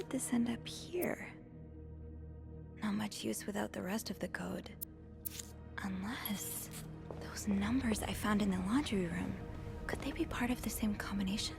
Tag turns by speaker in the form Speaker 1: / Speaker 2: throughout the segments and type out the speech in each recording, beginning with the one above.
Speaker 1: did this end up here? Not much use without the rest of the code. Unless... those numbers I found in the laundry room, could they be part of the same combination?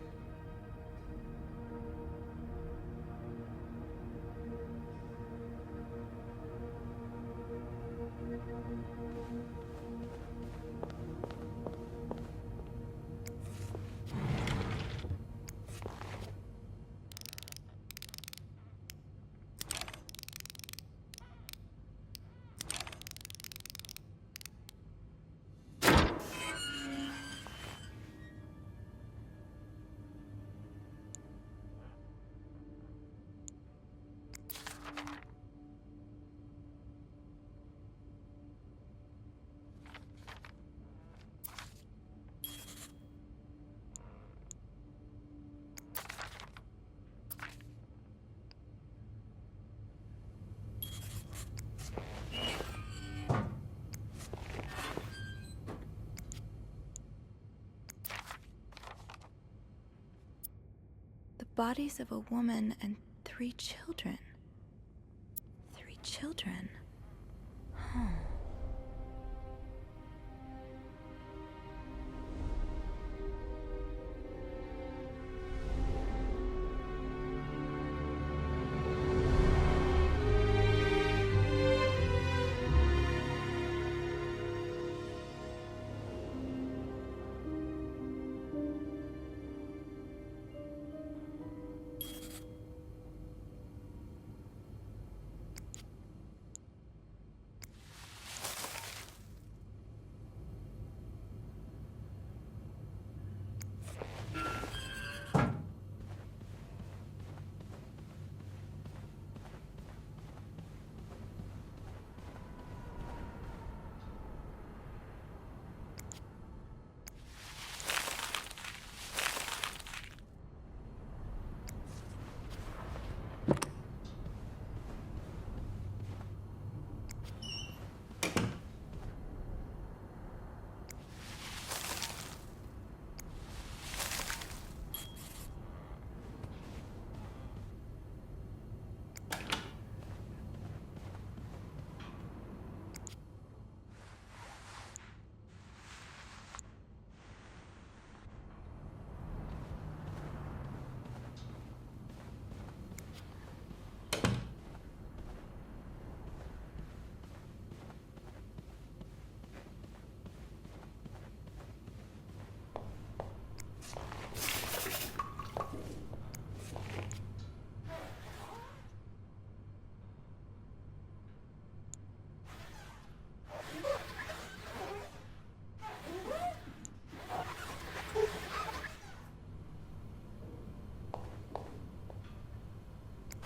Speaker 1: Bodies of a woman and 3 children. 3 children? Huh.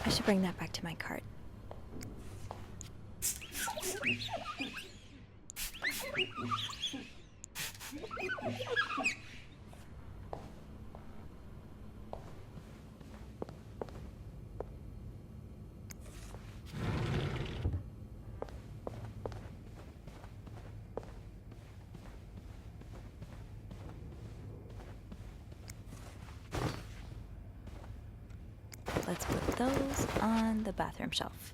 Speaker 1: I should bring that back to my cart. Let's put those on the bathroom shelf.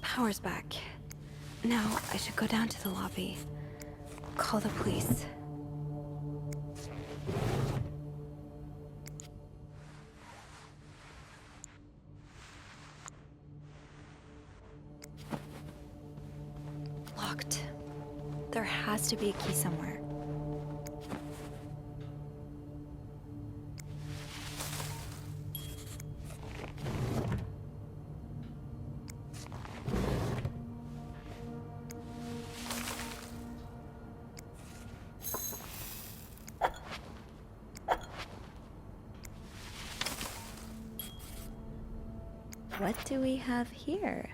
Speaker 1: Power's back. Now I should go down to the lobby. Call the police. locked. There has to be a key somewhere. What do we have here?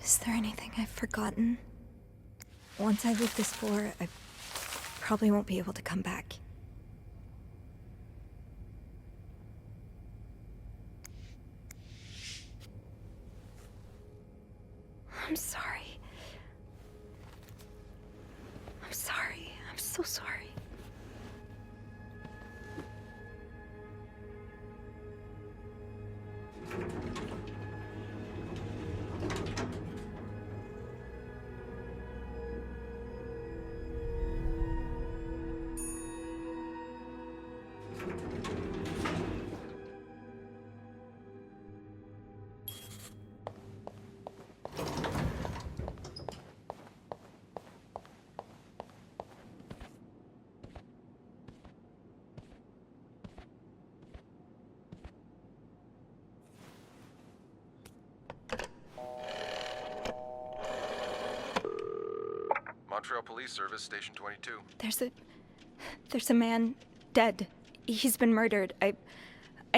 Speaker 1: Is there anything I've forgotten? Once I leave this floor, I probably won't be able to come back. I'm sorry. I'm sorry. I'm so sorry.
Speaker 2: Montreal Police Service, Station 22.
Speaker 1: There's a man dead. He's been murdered. I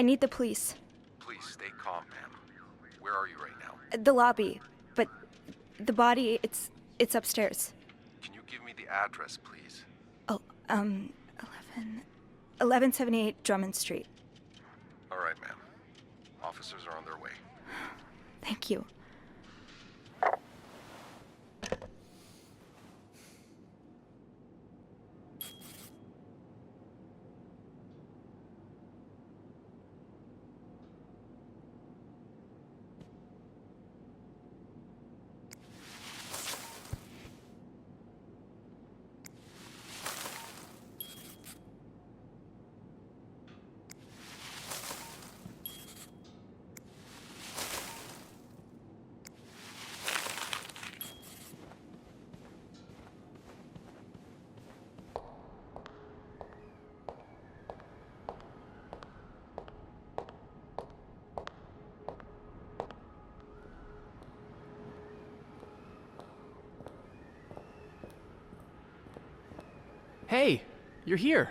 Speaker 1: need the police.
Speaker 2: Please stay calm, ma'am. Where are you right now?
Speaker 1: The lobby, but the body, it's upstairs.
Speaker 2: Can you give me the address, please?
Speaker 1: Oh, 1178 Drummond Street.
Speaker 2: All right, ma'am. Officers are on their way.
Speaker 1: Thank you.
Speaker 3: Hey, you're here.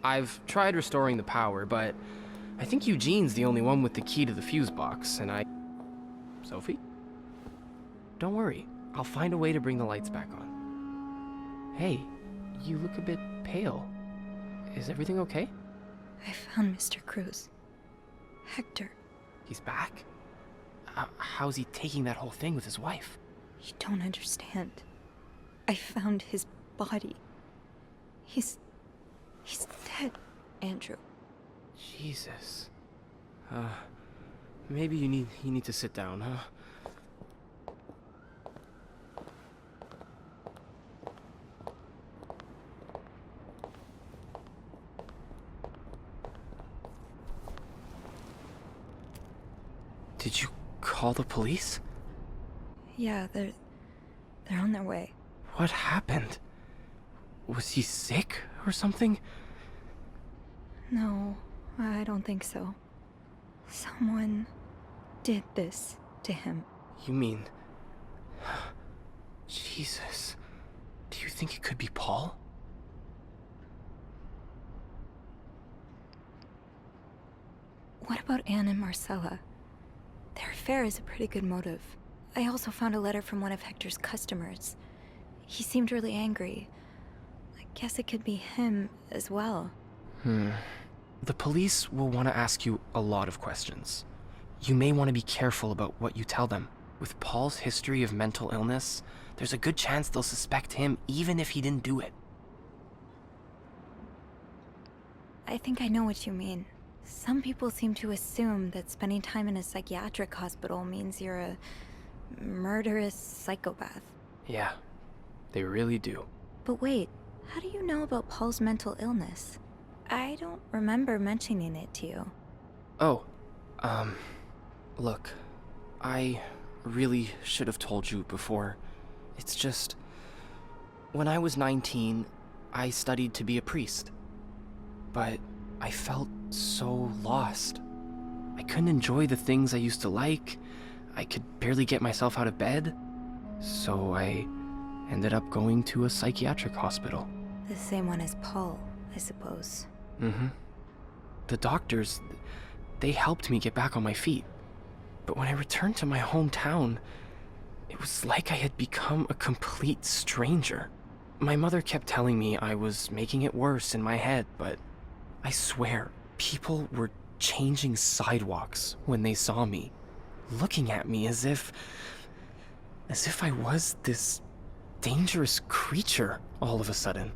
Speaker 3: I've tried restoring the power, but I think Eugene's the only one with the key to the fuse box, and Sophie? Don't worry, I'll find a way to bring the lights back on. Hey, you look a bit pale. Is everything okay?
Speaker 1: I found Mr. Cruz. Hector.
Speaker 3: He's back? How's he taking that whole thing with his wife?
Speaker 1: You don't understand. I found his body. He's dead, Andrew.
Speaker 3: Jesus. Maybe you need to sit down, huh? Did you call the police?
Speaker 1: Yeah, they're on their way.
Speaker 3: What happened? Was he sick or something?
Speaker 1: No, I don't think so. Someone did this to him.
Speaker 3: You mean... Jesus. Do you think it could be Paul?
Speaker 1: What about Anne and Marcella? Their affair is a pretty good motive. I also found a letter from one of Hector's customers. He seemed really angry. I guess it could be him as well.
Speaker 3: The police will want to ask you a lot of questions. You may want to be careful about what you tell them. With Paul's history of mental illness, there's a good chance they'll suspect him even if he didn't do it.
Speaker 1: I think I know what you mean. Some people seem to assume that spending time in a psychiatric hospital means you're a murderous psychopath.
Speaker 3: Yeah, they really do.
Speaker 1: But wait, how do you know about Paul's mental illness? I don't remember mentioning it to you.
Speaker 3: Oh, look, I really should have told you before. It's just, when I was 19, I studied to be a priest. But I felt so lost. I couldn't enjoy the things I used to like. I could barely get myself out of bed. So I ended up going to a psychiatric hospital.
Speaker 1: The same one as Paul, I suppose.
Speaker 3: The doctors, they helped me get back on my feet. But when I returned to my hometown, it was like I had become a complete stranger. My mother kept telling me I was making it worse in my head, but I swear, people were changing sidewalks when they saw me, looking at me as if I was this dangerous creature all of a sudden.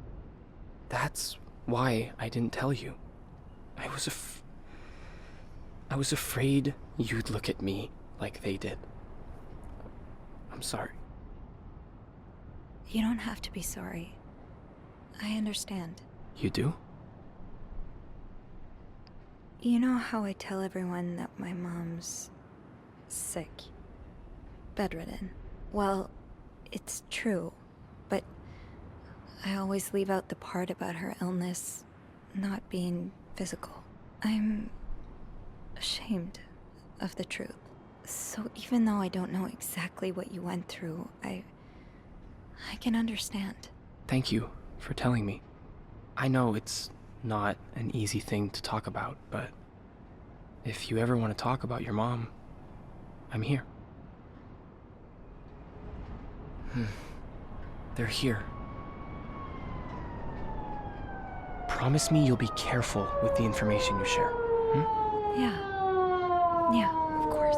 Speaker 3: That's why I didn't tell you. I was afraid you'd look at me like they did. I'm sorry.
Speaker 1: You don't have to be sorry. I understand.
Speaker 3: You do?
Speaker 1: You know how I tell everyone that my mom's sick, bedridden? Well, it's true, but I always leave out the part about her illness not being physical. I'm ashamed of the truth. So even though I don't know exactly what you went through, I can understand.
Speaker 3: Thank you for telling me. I know it's not an easy thing to talk about, but if you ever want to talk about your mom, I'm here. They're here. Promise me you'll be careful with the information you share.
Speaker 1: Yeah, of course.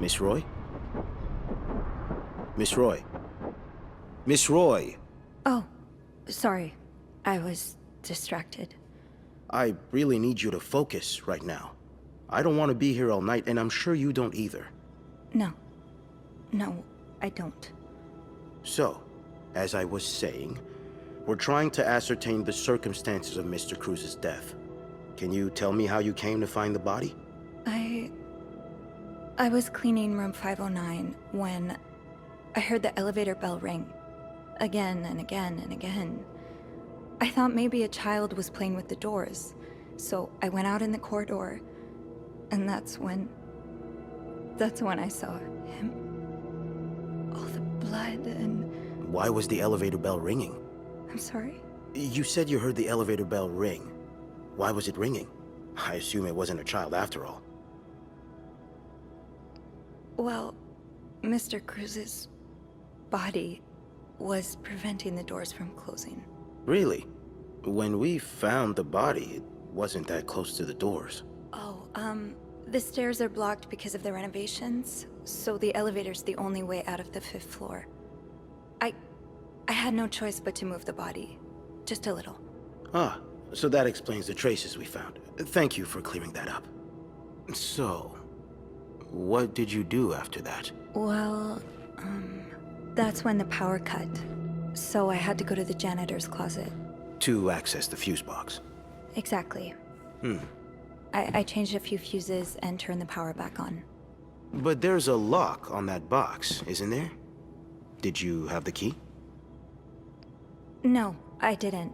Speaker 4: Miss Roy? Miss Roy? Miss Roy!
Speaker 1: Oh, sorry. I was distracted.
Speaker 4: I really need you to focus right now. I don't want to be here all night, and I'm sure you don't either.
Speaker 1: No, I don't.
Speaker 4: So, as I was saying, we're trying to ascertain the circumstances of Mr. Cruz's death. Can you tell me how you came to find the body?
Speaker 1: I was cleaning room 509 when I heard the elevator bell ring. Again and again and again. I thought maybe a child was playing with the doors, so I went out in the corridor, and that's when That's when I saw him. All the blood and...
Speaker 4: Why was the elevator bell ringing?
Speaker 1: I'm sorry?
Speaker 4: You said you heard the elevator bell ring. Why was it ringing? I assume it wasn't a child after all.
Speaker 1: Well, Mr. Cruz's body was preventing the doors from closing.
Speaker 4: Really? When we found the body, it wasn't that close to the doors.
Speaker 1: Oh, the stairs are blocked because of the renovations, so the elevator's the only way out of the 5th floor. I had no choice but to move the body. Just a little.
Speaker 4: Ah, so that explains the traces we found. Thank you for clearing that up. So, what did you do after that?
Speaker 1: Well, that's when the power cut. So I had to go to the janitor's closet.
Speaker 4: To access the fuse box.
Speaker 1: Exactly. I changed a few fuses and turned the power back on.
Speaker 4: But there's a lock on that box, isn't there? Did you have the key?
Speaker 1: No, I didn't.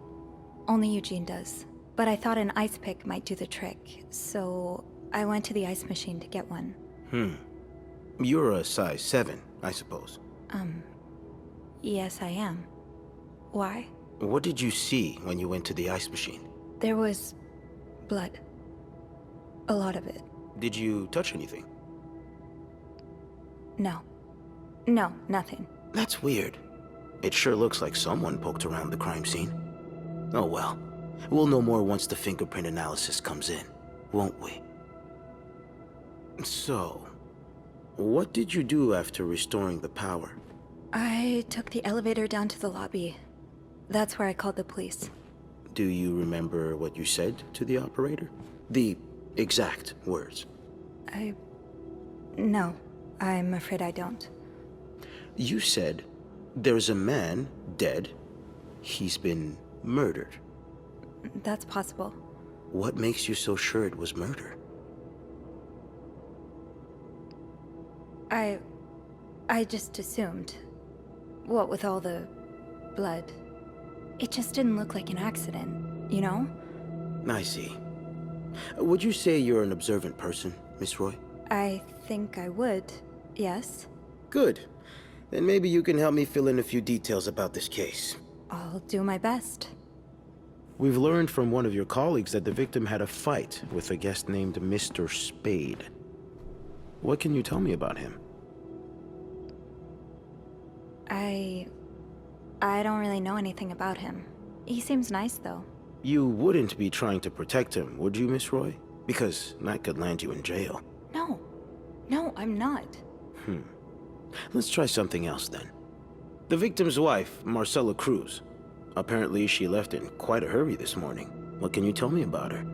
Speaker 1: Only Eugene does. But I thought an ice pick might do the trick, so I went to the ice machine to get one.
Speaker 4: You're a size 7, I suppose.
Speaker 1: Yes, I am. Why?
Speaker 4: What did you see when you went to the ice machine?
Speaker 1: There was blood. A lot of it.
Speaker 4: Did you touch anything?
Speaker 1: No. No, nothing.
Speaker 4: That's weird. It sure looks like someone poked around the crime scene. Oh well. We'll know more once the fingerprint analysis comes in, won't we? So, what did you do after restoring the power?
Speaker 1: I took the elevator down to the lobby. That's where I called the police.
Speaker 4: Do you remember what you said to the operator? The exact words.
Speaker 1: No, I'm afraid I don't.
Speaker 4: You said, there's a man dead. He's been murdered.
Speaker 1: That's possible.
Speaker 4: What makes you so sure it was murder?
Speaker 1: I just assumed. What with all the blood. It just didn't look like an accident, you know?
Speaker 4: I see. Would you say you're an observant person, Miss Roy?
Speaker 1: I think I would, yes.
Speaker 4: Good. Then maybe you can help me fill in a few details about this case.
Speaker 1: I'll do my best.
Speaker 4: We've learned from one of your colleagues that the victim had a fight with a guest named Mr. Spade. What can you tell me about him?
Speaker 1: I don't really know anything about him. He seems nice, though.
Speaker 4: You wouldn't be trying to protect him, would you, Miss Roy? Because that could land you in jail.
Speaker 1: No. No, I'm not.
Speaker 4: Let's try something else then. The victim's wife, Marcella Cruz. Apparently she left in quite a hurry this morning. What can you tell me about her?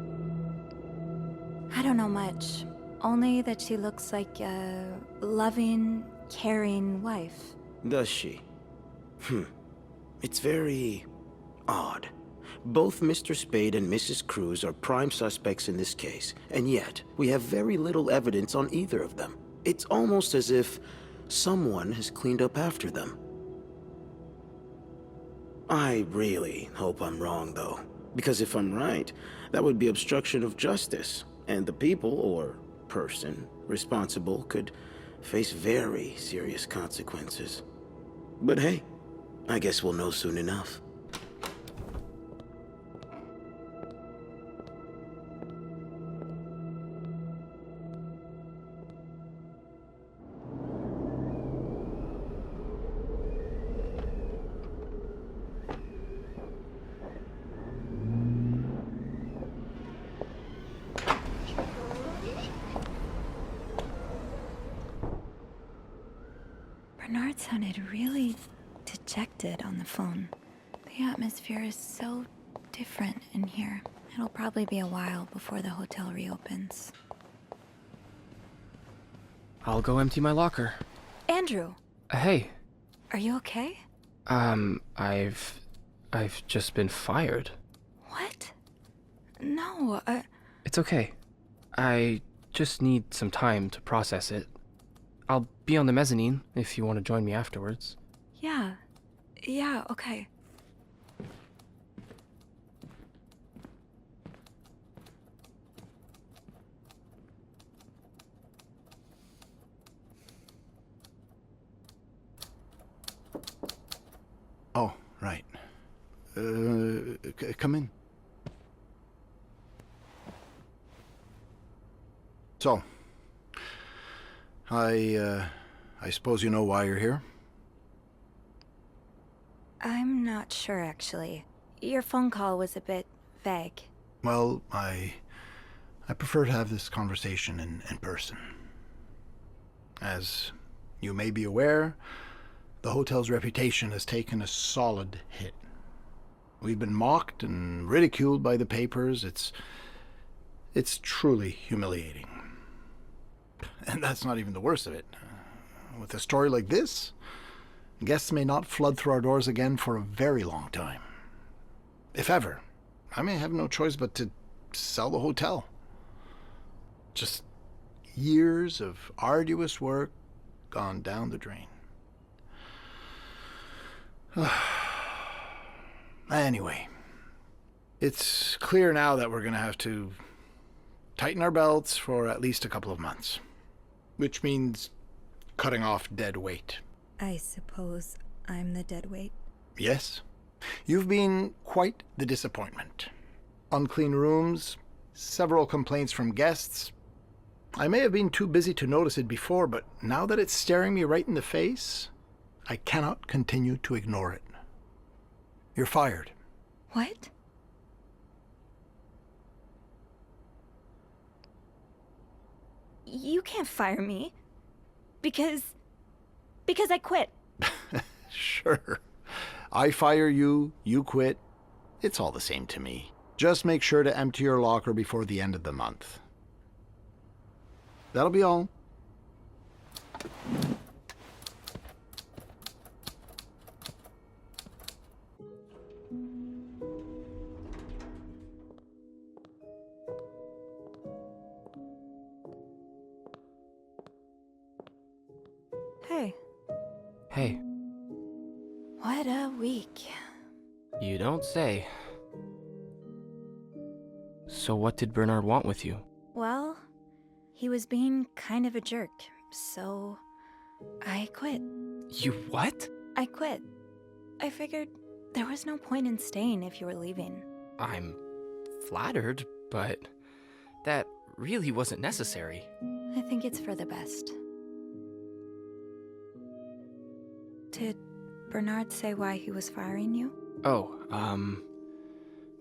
Speaker 1: I don't know much. Only that she looks like a loving, caring wife.
Speaker 4: Does she? It's very odd. Both Mr. Spade and Mrs. Cruz are prime suspects in this case, and yet we have very little evidence on either of them. It's almost as if someone has cleaned up after them. I really hope I'm wrong, though, because if I'm right, that would be obstruction of justice, and the people, or person, responsible could face very serious consequences. But hey, I guess we'll know soon enough.
Speaker 1: Bernard sounded really dejected on the phone. The atmosphere is so different in here. It'll probably be a while before the hotel reopens.
Speaker 3: I'll go empty my locker.
Speaker 1: Andrew!
Speaker 3: Hey.
Speaker 1: Are you okay?
Speaker 3: I've just been fired.
Speaker 1: What? No,
Speaker 3: It's okay. I just need some time to process it. I'll be on the mezzanine if you want to join me afterwards.
Speaker 1: Yeah. Yeah, okay.
Speaker 5: Oh, right. Come in. So, I suppose you know why you're here?
Speaker 1: I'm not sure, actually. Your phone call was a bit vague.
Speaker 5: Well, I prefer to have this conversation in person. As you may be aware, the hotel's reputation has taken a solid hit. We've been mocked and ridiculed by the papers. It's truly humiliating. And that's not even the worst of it. With a story like this, guests may not flood through our doors again for a very long time. If ever, I may have no choice but to sell the hotel. Just years of arduous work gone down the drain. Anyway, it's clear now that we're going to have to tighten our belts for at least a couple of months, which means cutting off dead weight.
Speaker 1: I suppose I'm the dead weight.
Speaker 5: Yes, you've been quite the disappointment. Unclean rooms, several complaints from guests. I may have been too busy to notice it before, but now that it's staring me right in the face, I cannot continue to ignore it. You're fired.
Speaker 1: What? You can't fire me. Because I quit.
Speaker 5: Sure. I fire you, you quit. It's all the same to me. Just make sure to empty your locker before the end of the month. That'll be all.
Speaker 1: Hey.
Speaker 3: Hey,
Speaker 1: What a week.
Speaker 3: you don't say. So what did Bernard want with you?
Speaker 1: Well, he was being kind of a jerk, so I quit.
Speaker 3: You what?
Speaker 1: I quit. I figured there was no point in staying if you were leaving.
Speaker 3: I'm flattered, but that really wasn't necessary.
Speaker 1: I think it's for the best. Did Bernard say why he was firing you?
Speaker 3: Oh,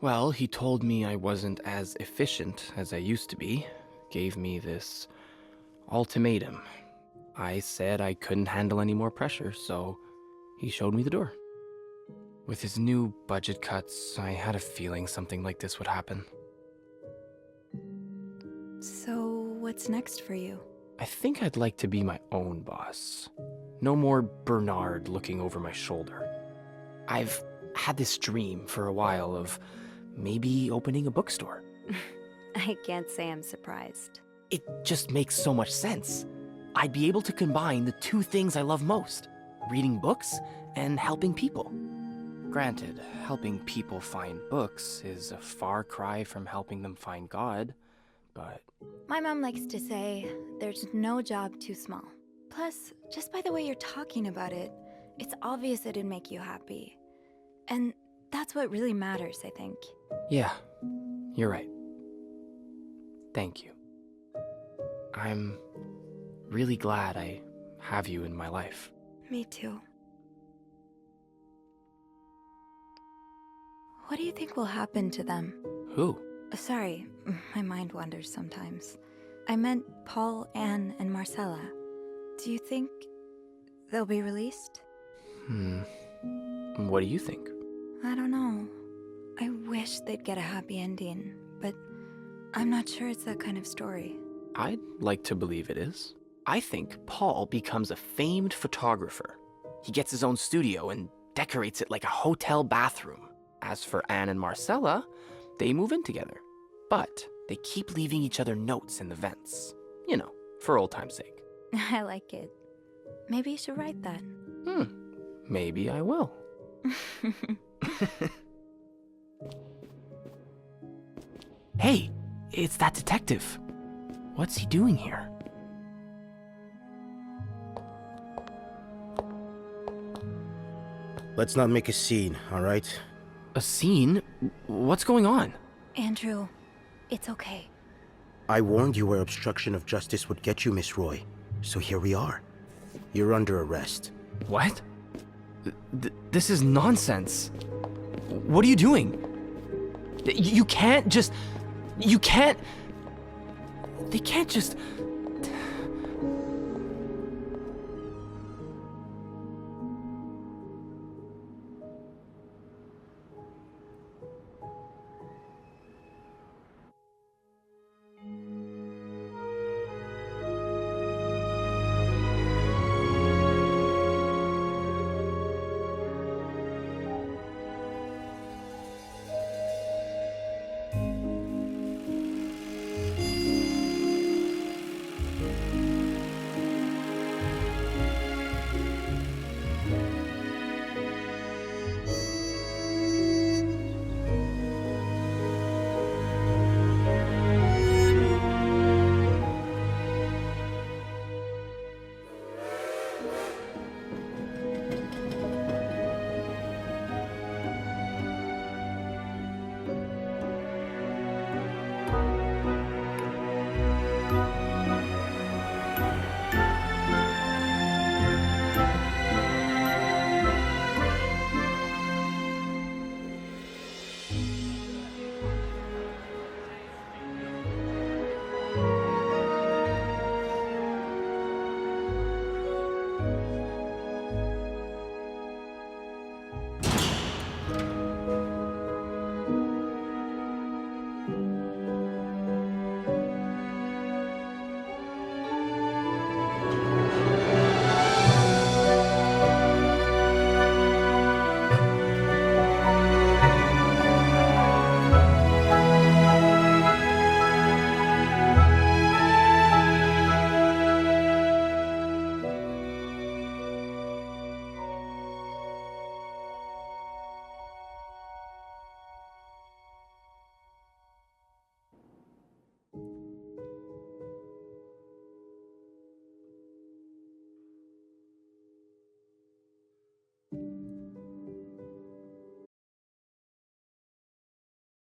Speaker 3: well, he told me I wasn't as efficient as I used to be. Gave me this ultimatum. I said I couldn't handle any more pressure, so he showed me the door. With his new budget cuts, I had a feeling something like this would happen.
Speaker 1: So, what's next for you?
Speaker 3: I think I'd like to be my own boss. No more Bernard looking over my shoulder. I've had this dream for a while of maybe opening a bookstore.
Speaker 1: I can't say I'm surprised.
Speaker 3: It just makes so much sense. I'd be able to combine the two things I love most, reading books and helping people. Granted, helping people find books is a far cry from helping them find God, but...
Speaker 1: My mom likes to say, there's no job too small. Plus, just by the way you're talking about it, it's obvious it'd make you happy. And that's what really matters, I think.
Speaker 3: Yeah, you're right. Thank you. I'm really glad I have you in my life.
Speaker 1: Me too. What do you think will happen to them?
Speaker 3: Who?
Speaker 1: Sorry, my mind wanders sometimes. I meant Paul, Anne, and Marcella. Do you think they'll be released?
Speaker 3: What do you think?
Speaker 1: I don't know. I wish they'd get a happy ending, but I'm not sure it's that kind of story.
Speaker 3: I'd like to believe it is. I think Paul becomes a famed photographer. He gets his own studio and decorates it like a hotel bathroom. As for Anne and Marcella, they move in together. But they keep leaving each other notes in the vents. You know, for old time's sake.
Speaker 1: I like it. Maybe you should write that.
Speaker 3: Maybe I will. Hey, it's that detective. What's he doing here?
Speaker 4: let's not make a scene, all right?
Speaker 3: A scene? What's going on?
Speaker 1: Andrew, it's okay.
Speaker 4: I warned you where obstruction of justice would get you, Miss Roy. So here we are. You're under arrest.
Speaker 3: What? This is nonsense. What are you doing? You can't just... You can't... They can't just